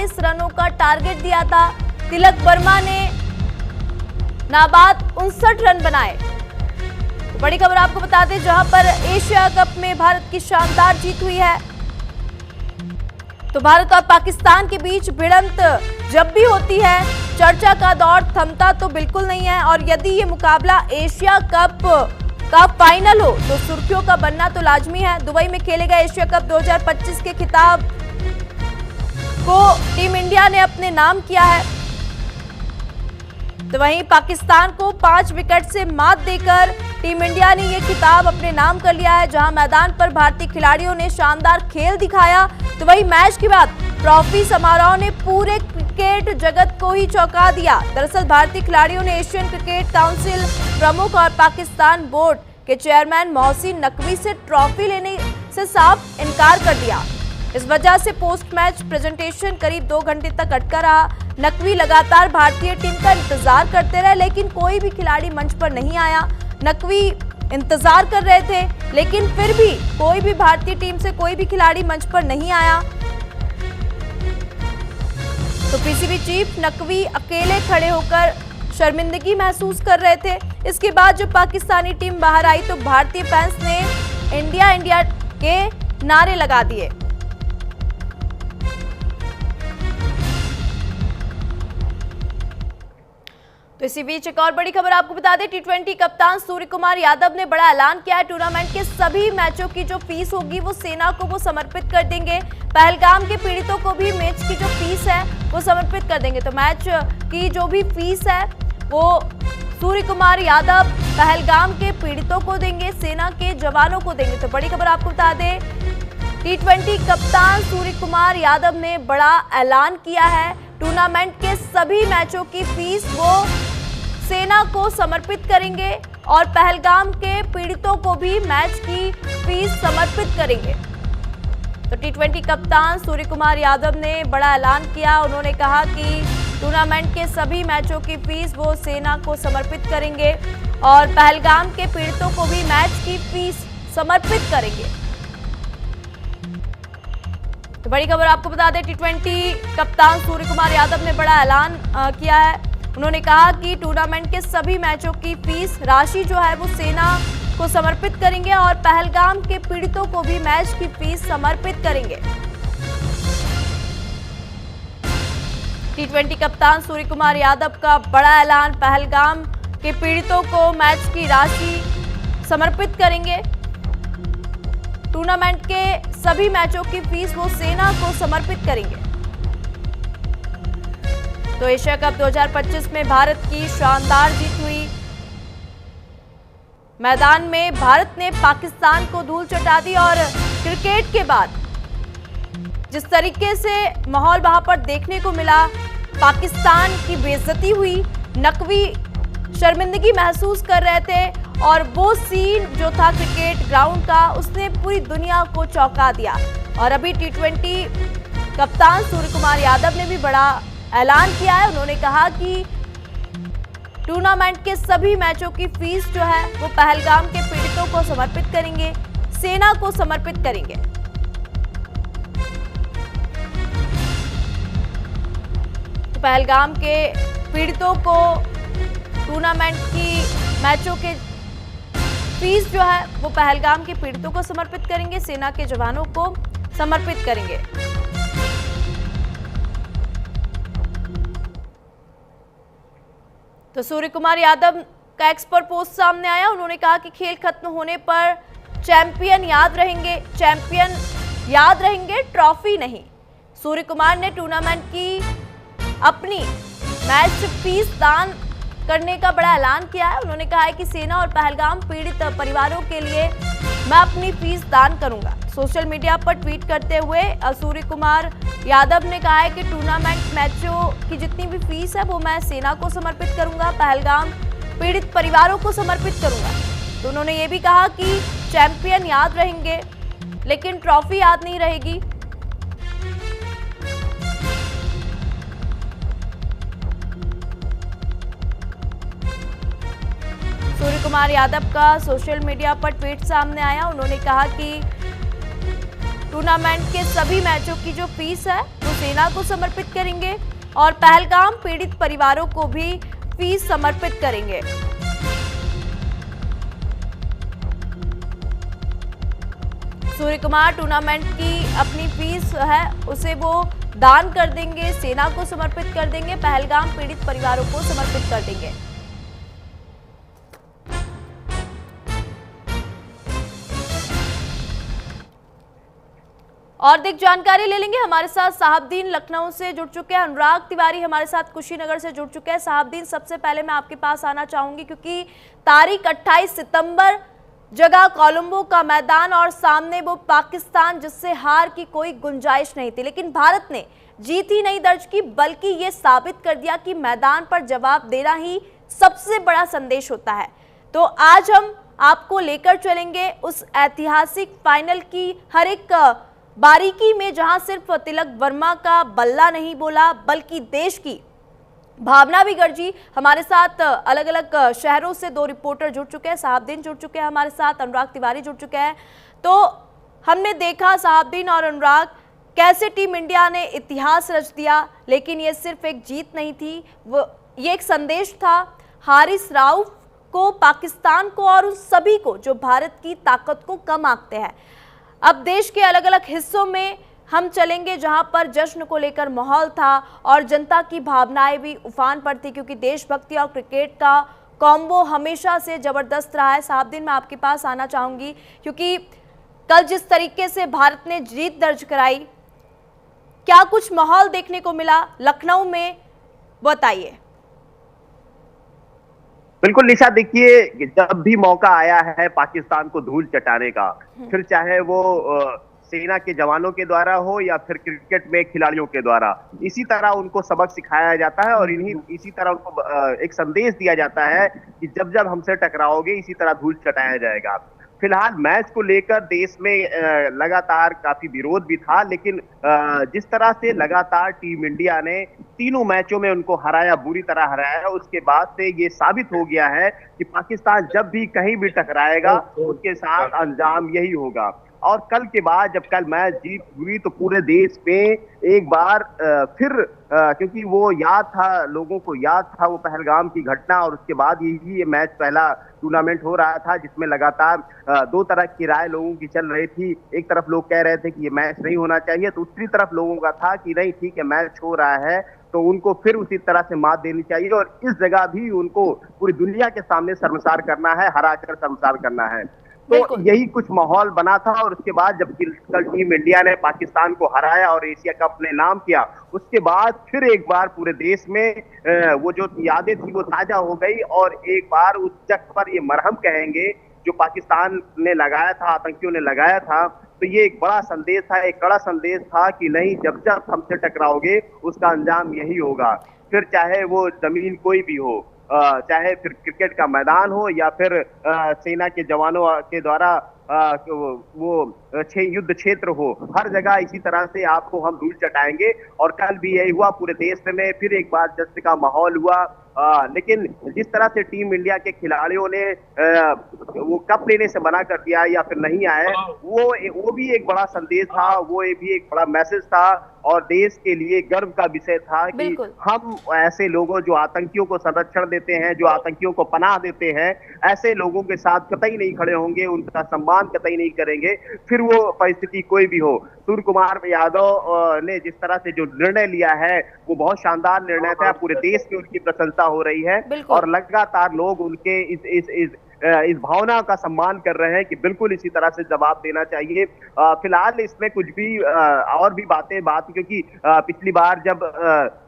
43 रनों का टारगेट दिया था। तिलक वर्मा ने नाबाद 59 रन बनाए। तो बड़ी खबर आपको बता दें, जहां पर एशिया कप में भारत की शानदार जीत हुई है। तो भारत और पाकिस्तान के बीच भिड़ंत जब भी होती है, चर्चा का दौर थमता तो बिल्कुल नहीं है। और यदि ये मुकाबला एशिया कप का फाइनल हो तो सुर्खियों का बनना तो लाजमी है। दुबई में खेले गए एशिया कप 2025 के खिताब को टीम इंडिया ने अपने नाम किया है। तो वहीं पाकिस्तान को 5 विकेट से मात देकर टीम इंडिया ने यह खिताब अपने नाम कर लिया है। जहां मैदान पर भारतीय खिलाड़ियों ने शानदार खेल दिखाया, तो वहीं मैच के बाद ट्रॉफी समारोह ने पूरे क्रिकेट जगत को ही चौंका दिया। दरअसल भारतीय खिलाड़ियों ने एशियन क्रिकेट काउंसिल प्रमुख और पाकिस्तान बोर्ड के चेयरमैन मोहसिन नकवी से ट्रॉफी लेने से साफ इनकार कर दिया। इस वजह से पोस्ट मैच प्रेजेंटेशन करीब 2 घंटे तक अटका रहा। नकवी लगातार भारतीय टीम का इंतजार करते रहे, लेकिन कोई भी खिलाड़ी मंच पर नहीं आया। नकवी इंतजार कर रहे थे, लेकिन फिर भी कोई भी भारतीय टीम से कोई भी खिलाड़ी मंच पर नहीं आया। तो पीसीबी चीफ नकवी अकेले खड़े होकर शर्मिंदगी महसूस कर रहे थे। इसके बाद जब पाकिस्तानी टीम बाहर आई तो भारतीय फैंस ने इंडिया इंडिया के नारे लगा दिए। तो इसी बीच एक और बड़ी खबर आपको बता दें, टी20 कप्तान सूर्य कुमार यादव ने बड़ा ऐलान किया है। टूर्नामेंट के सभी मैचों की जो फीस होगी वो सेना को वो समर्पित कर देंगे। पहलगाम के पीड़ितों को भी मैच की जो फीस है वो समर्पित कर देंगे। तो मैच की जो भी फीस है वो सूर्य कुमार यादव पहलगाम के पीड़ितों को देंगे, सेना के जवानों को देंगे। तो बड़ी खबर आपको बता दें, टी20 कप्तान सूर्य कुमार यादव ने बड़ा ऐलान किया है। टूर्नामेंट के सभी मैचों की फीस वो सेना को समर्पित करेंगे और पहलगाम के पीड़ितों को भी मैच की फीस समर्पित करेंगे। तो टी20 कप्तान सूर्य कुमार यादव ने बड़ा ऐलान किया। उन्होंने कहा कि टूर्नामेंट के सभी मैचों की फीस वो सेना को समर्पित करेंगे और पहलगाम के पीड़ितों को भी मैच की फीस समर्पित करेंगे। तो बड़ी खबर आपको बता दें, टी20 कप्तान सूर्य कुमार यादव ने बड़ा ऐलान किया है। उन्होंने कहा कि टूर्नामेंट के सभी मैचों की फीस राशि जो है वो सेना को समर्पित करेंगे और पहलगाम के पीड़ितों को भी मैच की फीस समर्पित करेंगे। टी20 कप्तान सूर्य कुमार यादव का बड़ा ऐलान, पहलगाम के पीड़ितों को मैच की राशि समर्पित करेंगे। टूर्नामेंट के सभी मैचों की फीस वो सेना को समर्पित करेंगे। तो एशिया कप 2025 में भारत की शानदार जीत हुई। मैदान में भारत ने पाकिस्तान को धूल चटा दी और क्रिकेट के बाद जिस तरीके से माहौल वहां पर देखने को मिला, पाकिस्तान की बेइज्जती हुई, नकवी शर्मिंदगी महसूस कर रहे थे और वो सीन जो था क्रिकेट ग्राउंड का, उसने पूरी दुनिया को चौंका दिया। और अभी टी20 कप्तान सूर्य कुमार यादव ने भी बड़ा ऐलान किया है। उन्होंने कहा कि टूर्नामेंट के सभी मैचों की फीस जो है वो पहलगाम के पीड़ितों को समर्पित करेंगे, सेना को समर्पित करेंगे। तो पहलगाम के पीड़ितों को टूर्नामेंट की मैचों के फीस जो है वो पहलगाम के पीड़ितों को समर्पित करेंगे, सेना के जवानों को समर्पित करेंगे। तो सूर्य कुमार यादव का एक्सपर्ट पोस्ट सामने आया। उन्होंने कहा कि खेल खत्म होने पर चैंपियन याद रहेंगे, चैंपियन याद रहेंगे, ट्रॉफी नहीं। सूर्य कुमार ने टूर्नामेंट की अपनी मैच फीस दान करने का बड़ा ऐलान किया है। उन्होंने कहा है कि सेना और पहलगाम पीड़ित परिवारों के लिए मैं अपनी फीस दान करूंगा। सोशल मीडिया पर ट्वीट करते हुए सूर्य कुमार यादव ने कहा है कि टूर्नामेंट मैचों की जितनी भी फीस है वो मैं सेना को समर्पित करूंगा, पहलगाम पीड़ित परिवारों को समर्पित करूंगा। तो उन्होंने ये भी कहा कि चैंपियन याद रहेंगे लेकिन ट्रॉफी याद नहीं रहेगी। सूर्य कुमार यादव का सोशल मीडिया पर ट्वीट सामने आया। उन्होंने कहा कि टूर्नामेंट के सभी मैचों की जो फीस है वो सेना को समर्पित करेंगे और पहलगाम पीड़ित परिवारों को भी फीस समर्पित करेंगे। सूर्य कुमार टूर्नामेंट की अपनी फीस है उसे वो दान कर देंगे, सेना को समर्पित कर देंगे, पहलगाम पीड़ित परिवारों को समर्पित कर देंगे। और अधिक जानकारी ले लेंगे, हमारे साथ साहबदीन लखनऊ से जुड़ चुके हैं, अनुराग तिवारी हमारे साथ कुशीनगर से जुड़ चुके हैं। साहबदीन, सबसे पहले मैं आपके पास आना चाहूंगी क्योंकि तारीख 28 सितंबर जगह कोलंबो का मैदान और सामने वो पाकिस्तान जिससे हार की कोई गुंजाइश नहीं थी, लेकिन भारत ने जीत ही नहीं दर्ज की बल्कि ये साबित कर दिया कि मैदान पर जवाब देना ही सबसे बड़ा संदेश होता है। तो आज हम आपको लेकर चलेंगे उस ऐतिहासिक फाइनल की हर एक बारीकी में, जहां सिर्फ तिलक वर्मा का बल्ला नहीं बोला बल्कि देश की भावना भी गरजी। हमारे साथ अलग अलग शहरों से 2 रिपोर्टर जुड़ चुके हैं, साहबदीन जुड़ चुके हैं हमारे साथ, अनुराग तिवारी जुड़ चुके हैं। तो हमने देखा साहबदीन और अनुराग कैसे टीम इंडिया ने इतिहास रच दिया, लेकिन ये सिर्फ एक जीत नहीं थी, वो ये एक संदेश था हारिस राउफ को, पाकिस्तान को और उन सभी को जो भारत की ताकत को कम आंकते हैं। अब देश के अलग अलग हिस्सों में हम चलेंगे जहां पर जश्न को लेकर माहौल था और जनता की भावनाएं भी उफान पर थी, क्योंकि देशभक्ति और क्रिकेट का कॉम्बो हमेशा से जबरदस्त रहा है। साहबदीन, मैं आपके पास आना चाहूंगी क्योंकि कल जिस तरीके से भारत ने जीत दर्ज कराई, क्या कुछ माहौल देखने को मिला लखनऊ में, बताइए। बिल्कुल निशा, देखिए जब भी मौका आया है पाकिस्तान को धूल चटाने का, फिर चाहे वो सेना के जवानों के द्वारा हो या फिर क्रिकेट में खिलाड़ियों के द्वारा, इसी तरह उनको सबक सिखाया जाता है और इसी तरह उनको एक संदेश दिया जाता है कि जब जब हमसे टकराओगे इसी तरह धूल चटाया जाएगा। फिलहाल मैच को लेकर देश में लगातार काफी विरोध भी था, लेकिन जिस तरह से लगातार टीम इंडिया ने तीनों मैचों में उनको हराया, बुरी तरह हराया, उसके बाद से ये साबित हो गया है कि पाकिस्तान जब भी कहीं भी टकराएगा उसके साथ अंजाम यही होगा। और कल के बाद जब कल मैच जीत हुई तो पूरे देश में एक बार फिर क्योंकि वो याद था, लोगों को याद था वो पहलगाम की घटना, और उसके बाद ये मैच पहला टूर्नामेंट हो रहा था जिसमें लगातार 2 तरह की राय लोगों की चल रही थी। एक तरफ लोग कह रहे थे कि ये मैच नहीं होना चाहिए, तो दूसरी तरफ लोगों का था कि नहीं ठीक है मैच हो रहा है तो उनको फिर उसी तरह से मात देनी चाहिए और इस जगह भी उनको पूरी दुनिया के सामने शर्मसार करना है, हराकर शर्मसार करना है। तो यही कुछ माहौल बना था। और उसके बाद जब कल टीम इंडिया ने पाकिस्तान को हराया और एशिया कप ने नाम किया, उसके बाद फिर एक बार पूरे देश में वो जो यादें थी वो ताजा हो गई और एक बार उस जख्म पर ये मरहम कहेंगे जो पाकिस्तान ने लगाया था, आतंकियों ने लगाया था। तो ये एक बड़ा संदेश था, एक कड़ा संदेश था कि नहीं, जब जब हमसे टकराओगे उसका अंजाम यही होगा, फिर चाहे वो जमीन कोई भी हो, चाहे फिर क्रिकेट का मैदान हो या फिर सेना के जवानों के द्वारा वो युद्ध क्षेत्र हो, हर जगह इसी तरह से आपको हम धूल चटाएंगे। और कल भी यही हुआ, पूरे देश में फिर एक बार जश्न का माहौल हुआ। लेकिन जिस तरह से टीम इंडिया के खिलाड़ियों ने वो कप लेने से मना कर दिया या फिर नहीं आए, वो भी एक बड़ा संदेश था, वो भी एक बड़ा मैसेज था और देश के लिए गर्व का विषय था कि हम ऐसे लोगों जो आतंकियों को संरक्षण देते हैं, जो आतंकियों को पनाह देते हैं, ऐसे लोगों के साथ कतई नहीं खड़े होंगे, उनका सम्मान कतई नहीं करेंगे, फिर वो परिस्थिति कोई भी हो। सूर्य कुमार यादव ने जिस तरह से जो निर्णय लिया है वो बहुत शानदार निर्णय था, पूरे देश में उनकी प्रशंसा हो रही है और लगातार लोग उनके इस भावना का सम्मान कर रहे हैं कि बिल्कुल इसी तरह से जवाब देना चाहिए। फिलहाल इसमें कुछ भी और भी बात क्योंकि पिछली बार जब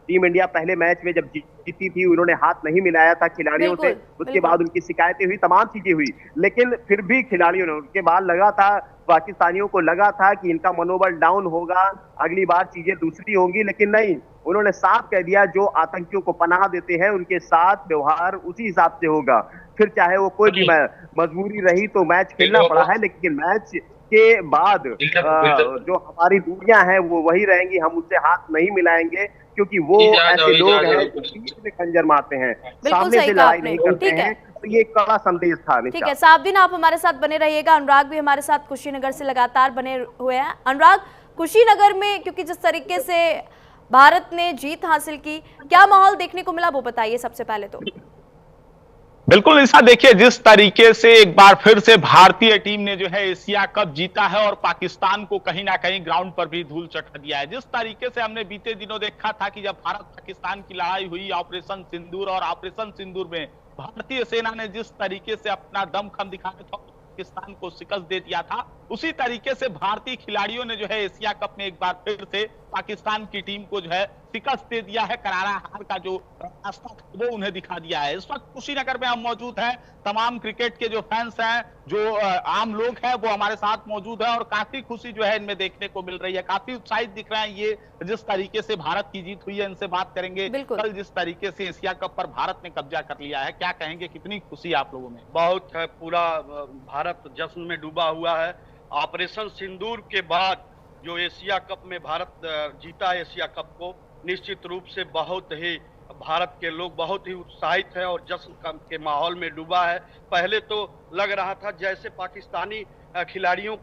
टीम इंडिया पहले मैच में जब जीती थी उन्होंने हाथ नहीं मिलाया था खिलाड़ियों से, उसके बाद उनकी शिकायतें हुई, तमाम चीजें हुई, लेकिन फिर भी खिलाड़ियों ने उनके बाद लगा था, पाकिस्तानियों को लगा था कि इनका मनोबल डाउन होगा, अगली बार चीजें दूसरी होंगी, लेकिन नहीं, उन्होंने साफ कह दिया जो आतंकियों को पनाह देते हैं उनके साथ व्यवहार उसी हिसाब से होगा। फिर चाहे वो कोई भी मजबूरी रही तो मैच खेलना पड़ा है, लेकिन मैच के बाद जो हमारी दूरियां हैं वो वही रहेंगी, हम उससे हाथ नहीं मिलाएंगे क्योंकि वो ऐसे लोग हैं जो बीच में खंजर मारते हैं, सामने से लड़ाई नहीं करते हैं। तो ये एक कड़ा संदेश था। ठीक है साहबदीन, आप हमारे साथ बने रहिएगा। अनुराग भी हमारे साथ कुशीनगर से लगातार बने हुए हैं। अनुराग, कुशीनगर में क्योंकि जिस तरीके से भारत ने जीत हासिल की, क्या माहौल देखने को मिला वो बताइए सबसे पहले तो। बिल्कुल निशा, देखिए जिस तरीके से एक बार फिर से भारतीय टीम ने जो है एशिया कप जीता है और पाकिस्तान को कहीं ना कहीं ग्राउंड पर भी धूल चटा दिया है। जिस तरीके से हमने बीते दिनों देखा था कि जब भारत पाकिस्तान की लड़ाई हुई ऑपरेशन सिंदूर, और ऑपरेशन सिंदूर में भारतीय सेना ने जिस तरीके से अपना दमखम दिखाया था, पाकिस्तान को शिकस्त दे दिया था, उसी तरीके से भारतीय खिलाड़ियों ने जो है एशिया कप में एक बार फिर से पाकिस्तान की टीम को जो है शिकस्त दे दिया है। करारा हार का जो रास्ता था वो उन्हें दिखा दिया है। इस वक्त कुशीनगर में हम मौजूद हैं, तमाम क्रिकेट के जो फैंस हैं, जो आम लोग हैं, वो हमारे साथ मौजूद है और काफी खुशी जो है इनमें देखने को मिल रही है, काफी उत्साहित दिख रहे हैं ये जिस तरीके से भारत की जीत हुई है। इनसे बात करेंगे। कल जिस तरीके से एशिया कप पर भारत ने कब्जा कर लिया है, क्या कहेंगे, कितनी खुशी आप लोगों में? बहुत है, पूरा भारत जश्न में डूबा हुआ है। ऑपरेशन सिंदूर के बाद जो एशिया कप में भारत जीता है एशिया कप को, निश्चित रूप से बहुत ही भारत के लोग बहुत ही उत्साहित है और जश्न के माहौल में डूबा है। पहले तो लग रहा था जैसे पाकिस्तानी खिलाड़ियों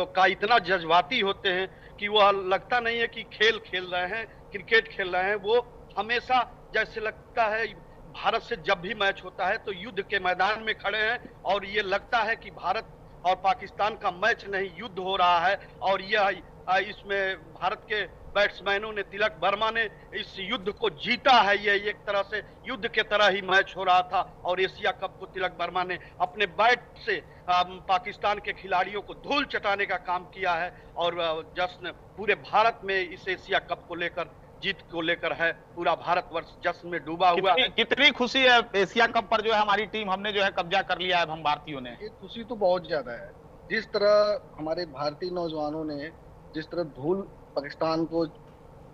का इतना जज्बाती होते हैं कि वह लगता नहीं है कि खेल खेल रहे हैं, क्रिकेट खेल रहे हैं। वो हमेशा जैसे लगता है भारत से जब भी मैच होता है तो युद्ध के मैदान में खड़े हैं और ये लगता है कि भारत और पाकिस्तान का मैच नहीं, युद्ध हो रहा है। और यह इसमें भारत के बैट्समैनों ने, तिलक वर्मा ने इस युद्ध को जीता है। यह एक तरह से युद्ध के तरह ही मैच हो रहा था और एशिया कप को तिलक वर्मा ने अपने बैट से पाकिस्तान के खिलाड़ियों को धूल चटाने का काम किया है और जश्न पूरे भारत में इस एशिया कप को लेकर, जीत को लेकर है, पूरा भारतवर्ष जश्न में डूबा हुआ है। कितनी खुशी है एशिया कप पर जो है हमारी टीम, हमने जो है कब्जा कर लिया है हम भारतीयों ने। ये खुशी तो बहुत ज्यादा है। जिस तरह हमारे भारतीय नौजवानों ने जिस तरह धूल पाकिस्तान को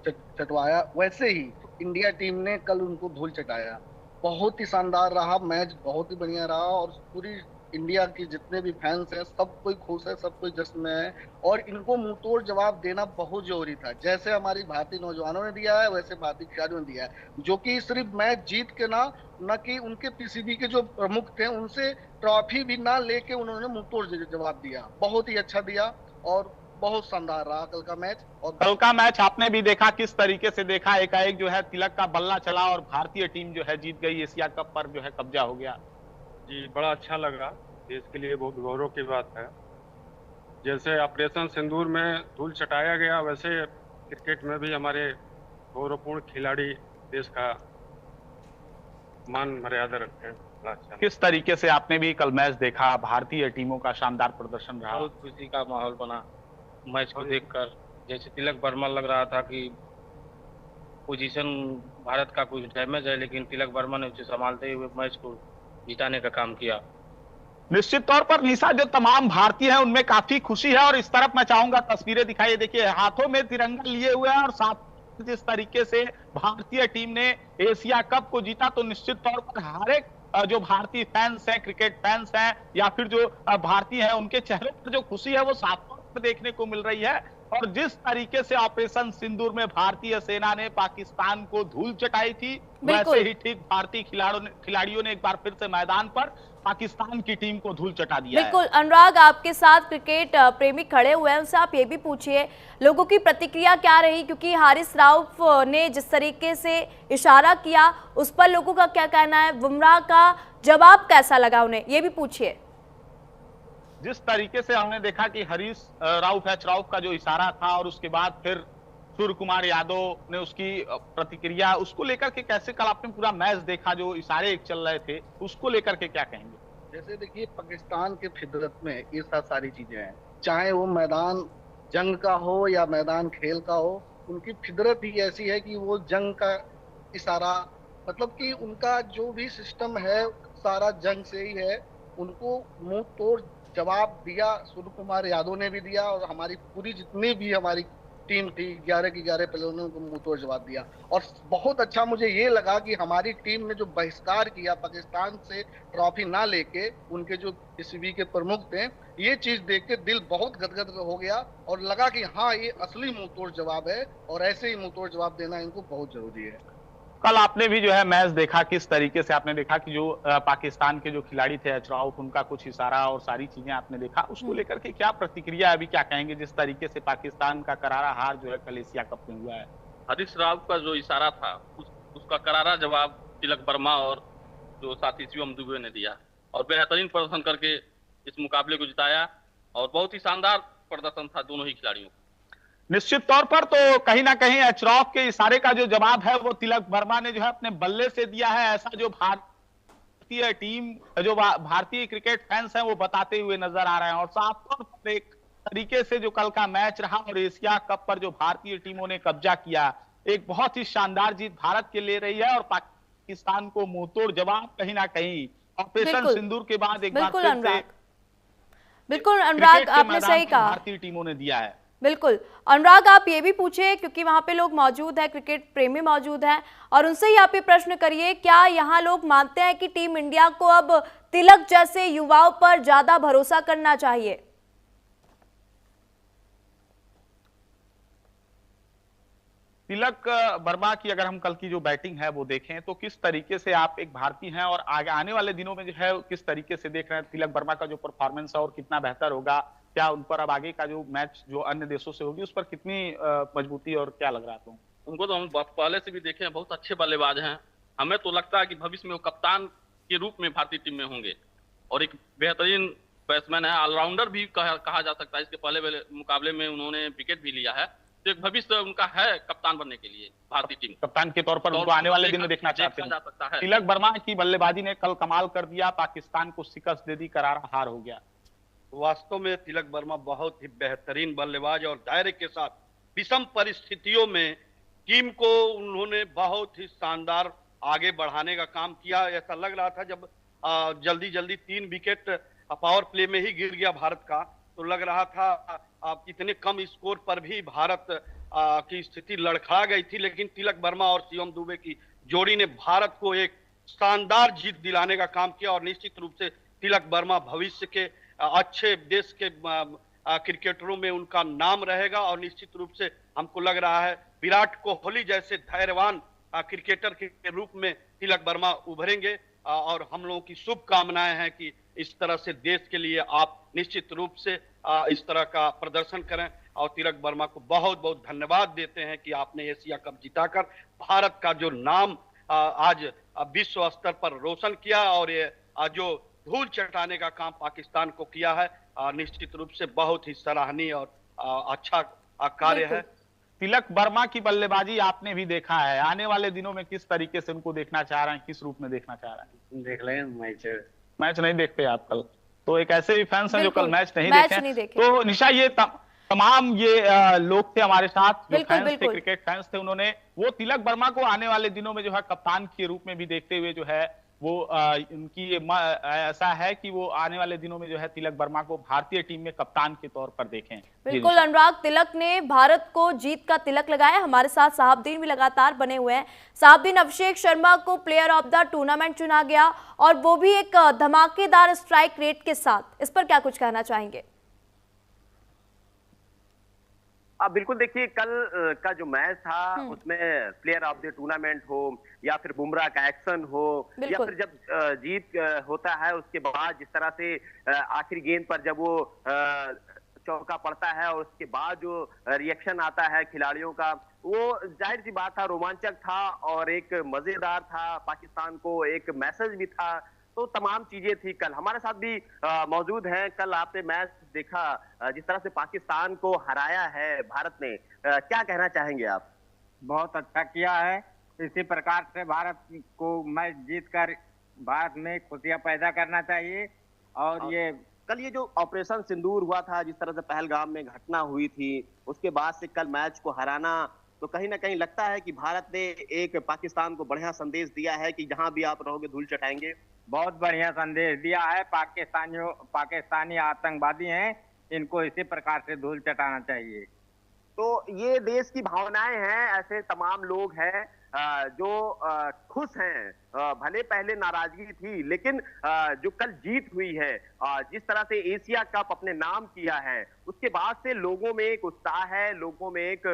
चटवाया, वैसे ही इंडिया टीम ने कल उनको धूल चटाया। बहुत ही शानदार रहा मैच, बहुत ही बढ़िया रहा और पूरी इंडिया के जितने भी फैंस हैं सब कोई खुश है, सब कोई जश्न में है और इनको मुंहतोड़ जवाब देना बहुत जरूरी था। जैसे हमारी भारतीय नौजवानों ने दिया है वैसे भारतीय खिलाड़ियों ने दिया है, जो कि सिर्फ मैच जीत के न कि उनके पीसीबी के जो प्रमुख थे उनसे ट्रॉफी भी ना लेके उन्होंने मुंहतोड़ जवाब दिया। बहुत ही अच्छा दिया और बहुत शानदार रहा कल का मैच। और कल का मैच आपने भी देखा, किस तरीके से देखा, एकाएक जो है तिलक का बल्ला चला और भारतीय टीम जो है जीत गई, एशिया कप पर जो है कब्जा हो गया। जी, बड़ा अच्छा लगा, देश के लिए बहुत गौरव की बात है। जैसे ऑपरेशन सिंदूर में धूल चटाया गया, वैसे क्रिकेट में भी हमारे गौरवपूर्ण खिलाड़ी देश का मान मर्यादा रखते हैं। अच्छा, किस तरीके से आपने भी कल मैच देखा, भारतीय टीमों का शानदार प्रदर्शन रहा? बहुत खुशी का माहौल बना मैच को देखकर। जैसे तिलक वर्मा लग रहा था कि पोजीशन भारत का कुछ डैमेज है, लेकिन तिलक वर्मा ने उसे संभालते हुए मैच को जिताने का काम किया। निश्चित तौर पर निशा, जो तमाम भारतीय हैं उनमें काफी खुशी है और इस तरफ मैं चाहूंगा तस्वीरें दिखाइए। देखिए हाथों में तिरंगा लिए हुए हैं और साथ जिस तरीके से भारतीय टीम ने एशिया कप को जीता, तो निश्चित तौर पर हर एक जो भारतीय फैंस हैं, क्रिकेट फैंस हैं या फिर जो भारतीय हैं, उनके चेहरों पर जो खुशी है वो साफ तौर पर देखने को मिल रही है। और जिस तरीके से ऑपरेशन सिंदूर में भारतीय सेना ने पाकिस्तान को धूल चटाई थी, वैसे ही ठीक भारतीय खिलाड़ियों ने एक बार फिर से मैदान पर पाकिस्तान की टीम को धूल चटा दिया। बिल्कुल अनुराग, आपके साथ क्रिकेट प्रेमी खड़े हुए हैं, उनसे आप ये भी पूछिए लोगों की प्रतिक्रिया क्या रही, क्योंकि हारिस राउफ ने जिस तरीके से इशारा किया उस पर लोगों का क्या कहना है, बुमराह का जवाब कैसा लगा उन्हें, ये भी पूछिए। जिस तरीके से हमने देखा कि हरीश राउफ का जो इशारा था और उसके बाद फिर सूर्य कुमार यादव ने उसकी प्रतिक्रिया, उसको लेकर के कैसे कल आपने पूरा मैच देखा, जो इशारे चल रहे थे उसको लेकर के क्या कहेंगे? जैसे देखिए पाकिस्तान के फितरत में ये सारी चीजें हैं, चाहे वो मैदान जंग का हो या मैदान खेल का हो, उनकी फितरत ही ऐसी है कि वो जंग का इशारा, मतलब कि उनका जो भी सिस्टम है सारा जंग से ही है। उनको मुंह तोड़ जवाब दिया सूर्य कुमार यादव ने भी दिया और हमारी पूरी जितनी भी हमारी टीम थी 11 की 11 प्लेयरों ने उनको मुंह तोड़ जवाब दिया। और बहुत अच्छा मुझे ये लगा कि हमारी टीम ने जो बहिष्कार किया पाकिस्तान से ट्रॉफी ना लेके, उनके जो पीसीबी के प्रमुख थे, ये चीज देख के दिल बहुत गदगद हो गया और लगा कि हाँ ये असली मुंह तोड़ जवाब है और ऐसे ही मुंह तोड़ जवाब देना इनको बहुत जरूरी है। कल आपने भी जो है मैच देखा, किस तरीके से आपने देखा कि जो पाकिस्तान के जो खिलाड़ी थे अचराउफ, उनका कुछ इशारा और सारी चीजें आपने देखा, उसको लेकर के क्या प्रतिक्रिया, अभी क्या कहेंगे जिस तरीके से पाकिस्तान का करारा हार जो है कल एशिया कप में हुआ है? हरीश राव का जो इशारा था उसका करारा जवाब तिलक वर्मा और जो साथी शिवम दुबे ने दिया और बेहतरीन प्रदर्शन करके इस मुकाबले को जिताया और बहुत ही शानदार प्रदर्शन था दोनों ही खिलाड़ियों। निश्चित तौर पर तो कहीं ना कहीं एचरॉफ के इशारे का जो जवाब है वो तिलक वर्मा ने जो है अपने बल्ले से दिया है, ऐसा जो भारतीय टीम जो भारतीय क्रिकेट फैंस हैं वो बताते हुए नजर आ रहे हैं। और साफ तौर पर एक तरीके से जो कल का मैच रहा और एशिया कप पर जो भारतीय टीमों ने कब्जा किया, एक बहुत ही शानदार जीत भारत के ले रही है और पाकिस्तान को मुंहतोड़ जवाब कहीं ना कहीं ऑपरेशन सिंदूर के बाद एक बार फिर से बिल्कुल अनुराग, आपने सही कहा, भारतीय टीमों ने दिया है। बिल्कुल अनुराग, आप ये भी पूछे क्योंकि वहां पे लोग मौजूद हैं, क्रिकेट प्रेमी मौजूद हैं, और उनसे ही आप ये प्रश्न करिए, क्या यहाँ लोग मानते हैं कि टीम इंडिया को अब तिलक जैसे युवाओं पर ज्यादा भरोसा करना चाहिए? तिलक वर्मा की अगर हम कल की जो बैटिंग है वो देखें तो किस तरीके से आप एक भारतीय हैं और आगे आने वाले दिनों में जो है किस तरीके से देख रहे हैं तिलक वर्मा का जो परफॉर्मेंस है और कितना बेहतर होगा, क्या उन पर अब आगे का जो मैच जो अन्य देशों से होगी उस पर कितनी मजबूती और क्या लग रहा है? उनको तो हम पहले से भी देखे हैं, बहुत अच्छे बल्लेबाज हैं। हमें तो लगता है कि भविष्य में वो कप्तान के रूप में भारतीय टीम में होंगे और एक बेहतरीन बैट्समैन है, ऑलराउंडर भी कहा जा सकता है। इसके पहले मुकाबले में उन्होंने विकेट भी लिया है, तो एक भविष्य उनका है कप्तान बनने के लिए भारतीय टीम कप्तान के तौर पर उनको आने वाले दिन में देखना चाहते हैं। तिलक वर्मा की बल्लेबाजी ने कल कमाल कर दिया, पाकिस्तान को शिकस्त दे दी, करारा हार हो गया। वास्तव में तिलक वर्मा बहुत ही बेहतरीन बल्लेबाज और धैर्य के साथ विषम परिस्थितियों में टीम को उन्होंने बहुत ही शानदार आगे बढ़ाने का काम किया। ऐसा लग रहा था जब जल्दी 3 विकेट पावर प्ले में ही गिर गया भारत का, तो लग रहा था इतने कम स्कोर पर भी भारत की स्थिति लड़खड़ा गई थी, लेकिन तिलक वर्मा और शिवम दुबे की जोड़ी ने भारत को एक शानदार जीत दिलाने का काम किया और निश्चित रूप से तिलक वर्मा भविष्य के अच्छे देश के क्रिकेटरों में उनका नाम रहेगा और निश्चित रूप से हमको लग रहा है विराट कोहली जैसे धैर्यवान क्रिकेटर के रूप में तिलक वर्मा उभरेंगे और हम लोगों की शुभकामनाएं हैं कि इस तरह से देश के लिए आप निश्चित रूप से इस तरह का प्रदर्शन करें और तिलक वर्मा को बहुत बहुत धन्यवाद देते हैं कि आपने एशिया कप जिताकर भारत का जो नाम आज विश्व स्तर पर रोशन किया और ये जो धूल चटाने का काम पाकिस्तान को किया है, निश्चित रूप से बहुत ही सराहनीय और अच्छा कार्य है। तिलक वर्मा की बल्लेबाजी आपने भी देखा है, आने वाले दिनों में किस तरीके से उनको देखना चाह रहे हैं, किस रूप में देखना चाह रहे हैं? देख लें मैच नहीं देखते आप कल, तो एक ऐसे भी फैंस हैं जो कल मैच नहीं देखे। तो निशा, ये तमाम ये लोग थे हमारे साथ जो फैंस थे, क्रिकेट फैंस थे, उन्होंने वो तिलक वर्मा को आने वाले दिनों में जो है कप्तान के रूप में भी देखते हुए जो है वो उनकी ऐसा है कि वो आने वाले दिनों में जो है तिलक वर्मा को भारतीय टीम में कप्तान के तौर पर देखें। बिल्कुल अनुराग, तिलक ने भारत को जीत का तिलक लगाया। हमारे साथ साहबदीन भी लगातार बने हुए हैं। साहबदीन, अभिषेक शर्मा को प्लेयर ऑफ द टूर्नामेंट चुना गया और वो भी एक धमाकेदार स्ट्राइक रेट के साथ, इस पर क्या कुछ कहना चाहेंगे? बिल्कुल, देखिए कल का जो मैच था उसमें प्लेयर ऑफ द टूर्नामेंट हो या फिर बुमराह का एक्शन हो या फिर जब जीत होता है उसके बाद जिस तरह से आखिरी गेंद पर जब वो चौका पड़ता है और उसके बाद जो रिएक्शन आता है खिलाड़ियों का, वो जाहिर सी बात था, रोमांचक था और एक मजेदार था, पाकिस्तान को एक मैसेज भी था। तो तमाम चीजें थी। कल हमारे साथ भी मौजूद हैं। कल आपने मैच देखा, जिस तरह से पाकिस्तान को हराया है भारत ने, क्या कहना चाहेंगे आप? बहुत अच्छा किया है। इसी प्रकार से भारत को मैच जीतकर भारत में खुशियां पैदा करना चाहिए। और ये कल ये जो ऑपरेशन सिंदूर हुआ था, जिस तरह से पहलगाम में घटना हुई थी, उसके बाद से कल मैच को हराना, तो कहीं ना कहीं लगता है कि भारत ने एक पाकिस्तान को बढ़िया संदेश दिया है कि जहां भी आप रहोगे धूल चटाएंगे। बहुत बढ़िया संदेश दिया है। पाकिस्तानी आतंकवादी हैं, इनको इसी प्रकार से धूल चटाना चाहिए। तो ये देश की भावनाएं हैं, ऐसे तमाम लोग हैं जो खुश हैं, भले पहले नाराजगी थी, लेकिन जो कल जीत हुई है, जिस तरह से एशिया कप अपने नाम किया है, उसके बाद से लोगों में एक उत्साह है, लोगों में एक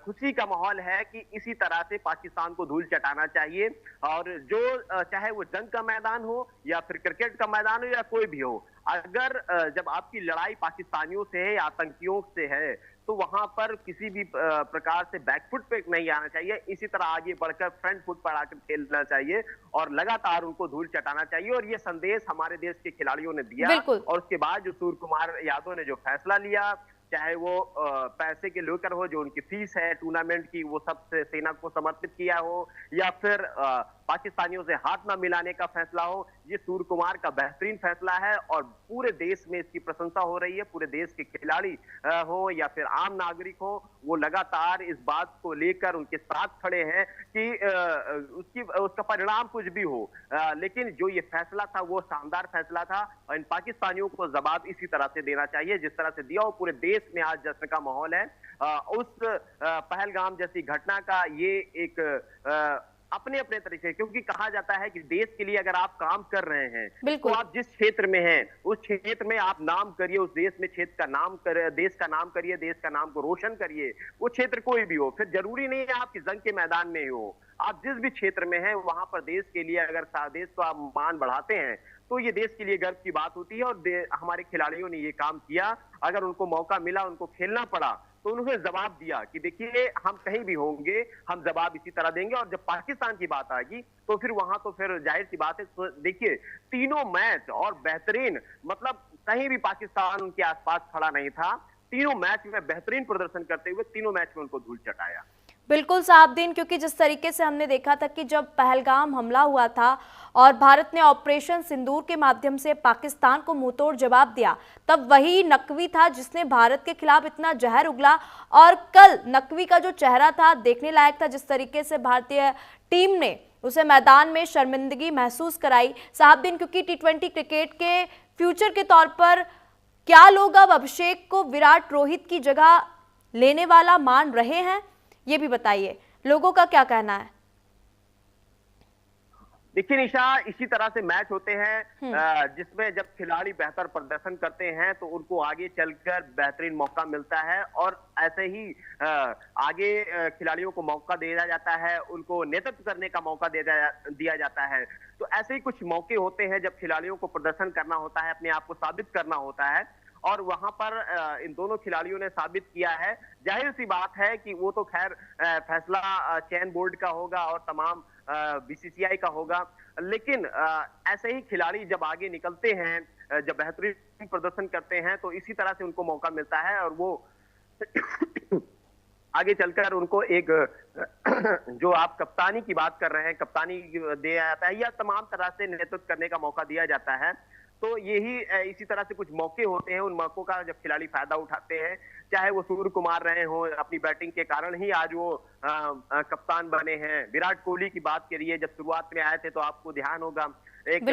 खुशी का माहौल है कि इसी तरह से पाकिस्तान को धूल चटाना चाहिए। और जो चाहे वो जंग का मैदान हो या फिर क्रिकेट का मैदान हो या कोई भी हो, अगर जब आपकी लड़ाई पाकिस्तानियों से है, आतंकियों से है, तो वहां पर किसी भी प्रकार से बैकफुट पे नहीं आना चाहिए। इसी तरह आगे बढ़कर फ्रंट फुट पर आकर खेलना चाहिए और लगातार उनको धूल चटाना चाहिए। और ये संदेश हमारे देश के खिलाड़ियों ने दिया। और उसके बाद जो सूर्य कुमार यादव ने जो फैसला लिया, चाहे वो पैसे के लेकर हो, जो उनकी फीस है टूर्नामेंट की, वो सब सेना को समर्पित किया हो, या फिर पाकिस्तानियों से हाथ न मिलाने का फैसला हो, ये सूर्य कुमार का बेहतरीन फैसला है और पूरे देश में इसकी प्रशंसा हो रही है। पूरे देश के खिलाड़ी हो या फिर आम नागरिक हो, वो लगातार इस बात को लेकर उनके साथ खड़े हैं कि उसका परिणाम कुछ भी हो, लेकिन जो ये फैसला था वो शानदार फैसला था और इन पाकिस्तानियों को जवाब इसी तरह से देना चाहिए जिस तरह से दिया। और पूरे देश में आज जश्न का माहौल है। उस पहलगाम जैसी घटना का ये एक अपने अपने तरीके, क्योंकि कहा जाता है कि देश के लिए अगर आप काम कर रहे हैं तो आप जिस क्षेत्र में हैं उस क्षेत्र में आप नाम करिए, उस देश में क्षेत्र का नाम करिए, देश का नाम करिए, देश का नाम को रोशन करिए। वो क्षेत्र कोई भी हो, फिर जरूरी नहीं है आपकी जंग के मैदान में ही हो, आप जिस भी क्षेत्र में हैं वहां पर देश के लिए अगर देश को आप मान बढ़ाते हैं तो ये देश के लिए गर्व की बात होती है। और हमारे खिलाड़ियों ने ये काम किया। अगर उनको मौका मिला, उनको खेलना पड़ा, तो उन्होंने जवाब दिया कि देखिए हम कहीं भी होंगे, हम जवाब इसी तरह देंगे। और जब पाकिस्तान की बात आएगी तो फिर वहां तो फिर जाहिर सी बात है। तो देखिए तीनों मैच और बेहतरीन, मतलब कहीं भी पाकिस्तान उनके आसपास खड़ा नहीं था। तीनों मैच में बेहतरीन प्रदर्शन करते हुए तीनों मैच में उनको धूल चटाया। बिल्कुल साहबदीन, क्योंकि जिस तरीके से हमने देखा था कि जब पहलगाम हमला हुआ था और भारत ने ऑपरेशन सिंदूर के माध्यम से पाकिस्तान को मुंहतोड़ जवाब दिया, तब वही नकवी था जिसने भारत के खिलाफ इतना जहर उगला। और कल नकवी का जो चेहरा था देखने लायक था, जिस तरीके से भारतीय टीम ने उसे मैदान में शर्मिंदगी महसूस कराई साहबदीन। क्योंकि T20 क्रिकेट के फ्यूचर के तौर पर क्या लोग अब अभिषेक को विराट रोहित की जगह लेने वाला मान रहे हैं, ये भी बताइए, लोगों का क्या कहना है? देखिए निशा, इसी तरह से मैच होते हैं जिसमें जब खिलाड़ी बेहतर प्रदर्शन करते हैं तो उनको आगे चलकर बेहतरीन मौका मिलता है। और ऐसे ही आगे खिलाड़ियों को मौका दिया जाता है, उनको नेतृत्व करने का मौका दिया जाता है। तो ऐसे ही कुछ मौके होते हैं जब खिलाड़ियों को प्रदर्शन करना होता है, अपने आप को साबित करना होता है। और वहां पर इन दोनों खिलाड़ियों ने साबित किया है। जाहिर सी बात है कि वो तो खैर फैसला चयन बोर्ड का होगा और तमाम BCCI का होगा, लेकिन ऐसे ही खिलाड़ी जब आगे निकलते हैं, जब बेहतरीन प्रदर्शन करते हैं, तो इसी तरह से उनको मौका मिलता है और वो आगे चलकर उनको एक जो आप कप्तानी की बात कर रहे हैं, कप्तानी दिया जाता है या तमाम तरह से नेतृत्व करने का मौका दिया जाता है। तो यही इसी तरह से कुछ मौके होते हैं, उन मौकों का जब खिलाड़ी फायदा उठाते हैं, चाहे वो सूर्य कुमार रहे हो, अपनी बैटिंग के कारण ही आज वो कप्तान बने हैं। विराट कोहली की बात करिए, जब शुरुआत में आए थे तो आपको ध्यान होगा एक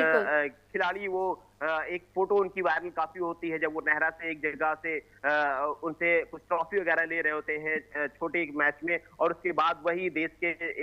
खिलाड़ी, वो एक फोटो उनकी वायरल काफी होती है जब वो नेहरा से एक जगह से उनसे कुछ ट्रॉफी वगैरह ले रहे होते हैं छोटे एक मैच में, और उसके बाद वही देश के एक